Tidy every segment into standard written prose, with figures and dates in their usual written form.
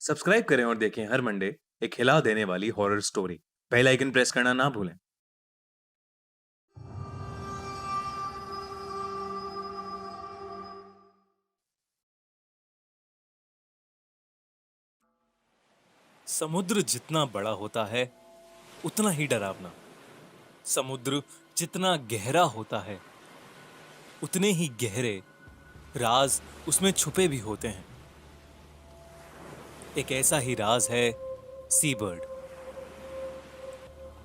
Subscribe करें और देखें हर मंडे एक हिला देने वाली horror story. Bell icon press करना ना भूलें। समुद्र जितना बड़ा होता है उतना ही डरावना। समुद्र जितना गहरा होता है उतने ही गहरे राज उसमें छुपे भी होते हैं। एक ऐसा ही राज है सी बर्ड।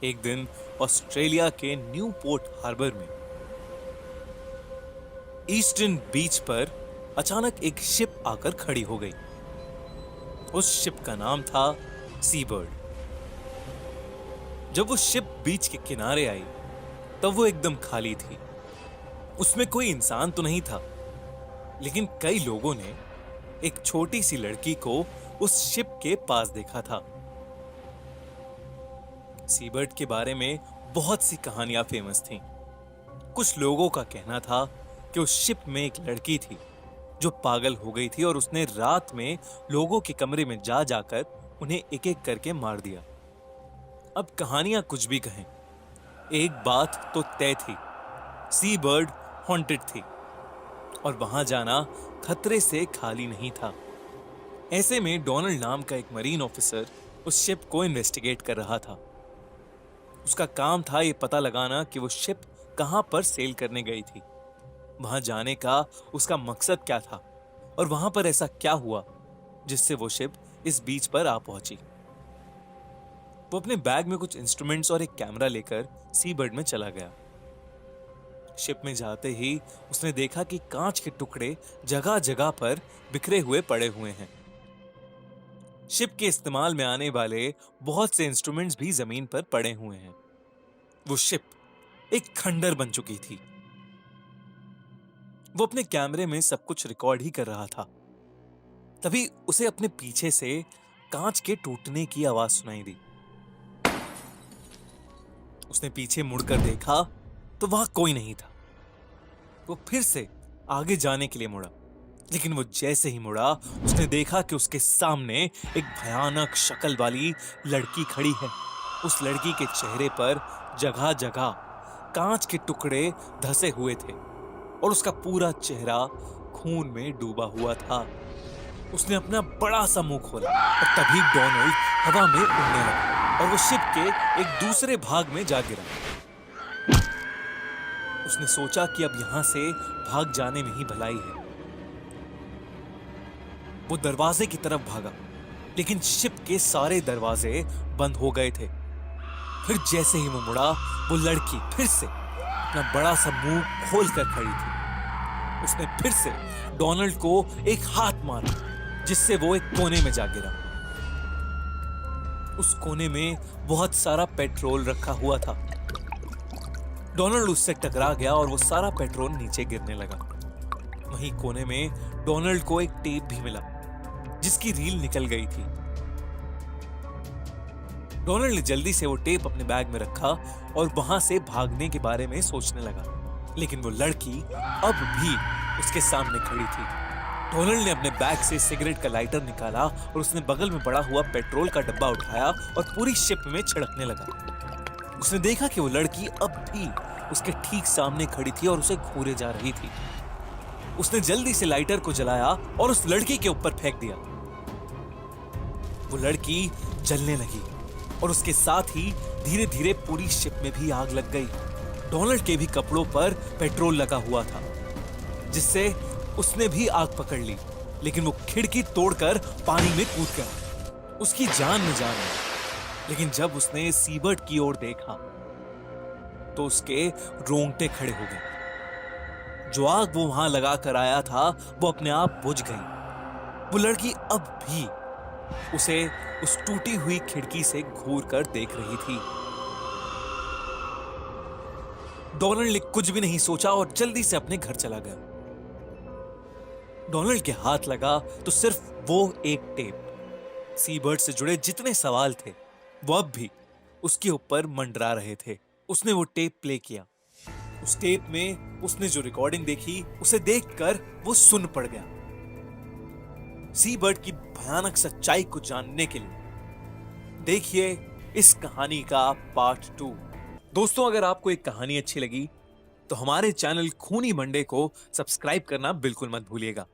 एक दिन ऑस्ट्रेलिया के न्यू पोर्ट हार्बर में ईस्टर्न बीच पर अचानक एक शिप आकर खड़ी हो गई। उस शिप का नाम था सी बर्ड। जब वो शिप बीच के किनारे आई तब वो एकदम खाली थी। उसमें कोई इंसान तो नहीं था, लेकिन कई लोगों ने एक छोटी सी लड़की को उस शिप के पास देखा था। सीबर्ड के बारे में बहुत सी कहानियां फेमस थीं। कुछ लोगों का कहना था कि उस शिप में एक लड़की थी जो पागल हो गई थी और उसने रात में लोगों के कमरे में जा जाकर उन्हें एक एक करके मार दिया। अब कहानियां कुछ भी कहें, एक बात तो तय थी, सी बर्ड हॉन्टेड थी और वहां जाना खतरे से खाली नहीं था। ऐसे में डोनाल्ड नाम का एक मरीन ऑफिसर उस शिप को इन्वेस्टिगेट कर रहा था। उसका काम था ये पता लगाना कि वो शिप कहां पर सेल करने गई थी, वहां जाने का उसका मकसद क्या था और वहां पर ऐसा क्या हुआ जिससे वो शिप इस बीच पर आ पहुंची। वो अपने बैग में कुछ इंस्ट्रूमेंट्स और एक कैमरा लेकर सी बर्ड में चला गया। शिप में जाते ही उसने देखा कि कांच के टुकड़े जगह जगह पर बिखरे हुए पड़े हुए हैं। शिप के इस्तेमाल में आने वाले बहुत से इंस्ट्रूमेंट्स भी जमीन पर पड़े हुए हैं। वो शिप एक खंडर बन चुकी थी। वो अपने कैमरे में सब कुछ रिकॉर्ड ही कर रहा था। तभी उसे अपने पीछे से कांच के टूटने की आवाज सुनाई दी। उसने पीछे मुड़कर देखा तो वहां कोई नहीं था। वो फिर से आगे जाने के लिए मुड़ा, लेकिन वो जैसे ही मुड़ा उसने देखा कि उसके सामने एक भयानक शक्ल वाली लड़की खड़ी है। उस लड़की के चेहरे पर जगह जगह कांच के टुकड़े धसे हुए थे और उसका पूरा चेहरा खून में डूबा हुआ था। उसने अपना बड़ा सा मुंह खोला और तभी डोनाल्ड हवा में उड़ने लगा और वो शिप के एक दूसरे भाग में जा गिरा। उसने सोचा कि अब यहां से भाग जाने में ही भलाई है। वो दरवाजे की तरफ भागा, लेकिन शिप के सारे दरवाजे बंद हो गए थे। फिर जैसे ही वो मुड़ा, वो लड़की फिर से अपना बड़ा सा मुंह खोल कर खड़ी थी। उसने फिर से डोनाल्ड को एक हाथ मारा, जिससे वो एक कोने में जा गिरा। उस कोने में बहुत सारा पेट्रोल रखा हुआ था। डोनाल्ड उससे टकरा गया और वो सारा पेट्रोल नीचे गिरने लगा। वहीं कोने में डोनाल्ड को एक टेप भी मिला जिसकी रील निकल गई थी। डोनाल्ड ने जल्दी से वो टेप अपने बैग में रखा और वहां से भागने के बारे में सोचने लगा, लेकिन वो लड़की अब भी उसके सामने खड़ी थी। डोनाल्ड ने अपने बैग से सिगरेट का लाइटर निकाला और उसने बगल में पड़ा हुआ पेट्रोल का डब्बा उठाया और पूरी शिप में छिड़कने लगा। उसने देखा कि वो लड़की अब भी उसके ठीक सामने खड़ी थी और उसे घूरे जा रही थी। उसने जल्दी से लाइटर को जलाया और उस लड़की के ऊपर फेंक दिया। वो लड़की जलने लगी और उसके साथ ही धीरे धीरे पूरी शिप में भी आग लग गई। डोनाल्ड के भी कपड़ों पर पेट्रोल लगा हुआ था, जिससे उसने भी आग पकड़ ली, लेकिन वो खिड़की तोड़कर पानी में कूद गया। उसकी जान में जान आई, लेकिन जब उसने सीबर्ड की ओर देखा तो उसके रोंगटे खड़े हो गए। जो आग वो वहां लगा कर आया था वो अपने आप बुझ गई। वो लड़की अब भी उसे उस टूटी हुई खिड़की से घूर कर देख रही थी। डोनाल्ड ने कुछ भी नहीं सोचा और जल्दी से अपने घर चला गया। डोनाल्ड के हाथ लगा तो सिर्फ वो एक टेप। सीबर्ड से जुड़े जितने सवाल थे वो अब भी उसके ऊपर मंडरा रहे थे। उसने वो टेप प्ले किया। उस टेप में उसने जो रिकॉर्डिंग देखी उसे देखकर वो सुन पड़ गया। सी बर्ड की भयानक सच्चाई को जानने के लिए देखिए इस कहानी का पार्ट 2। दोस्तों, अगर आपको एक कहानी अच्छी लगी तो हमारे चैनल खूनी मंडे को सब्सक्राइब करना बिल्कुल मत भूलिएगा।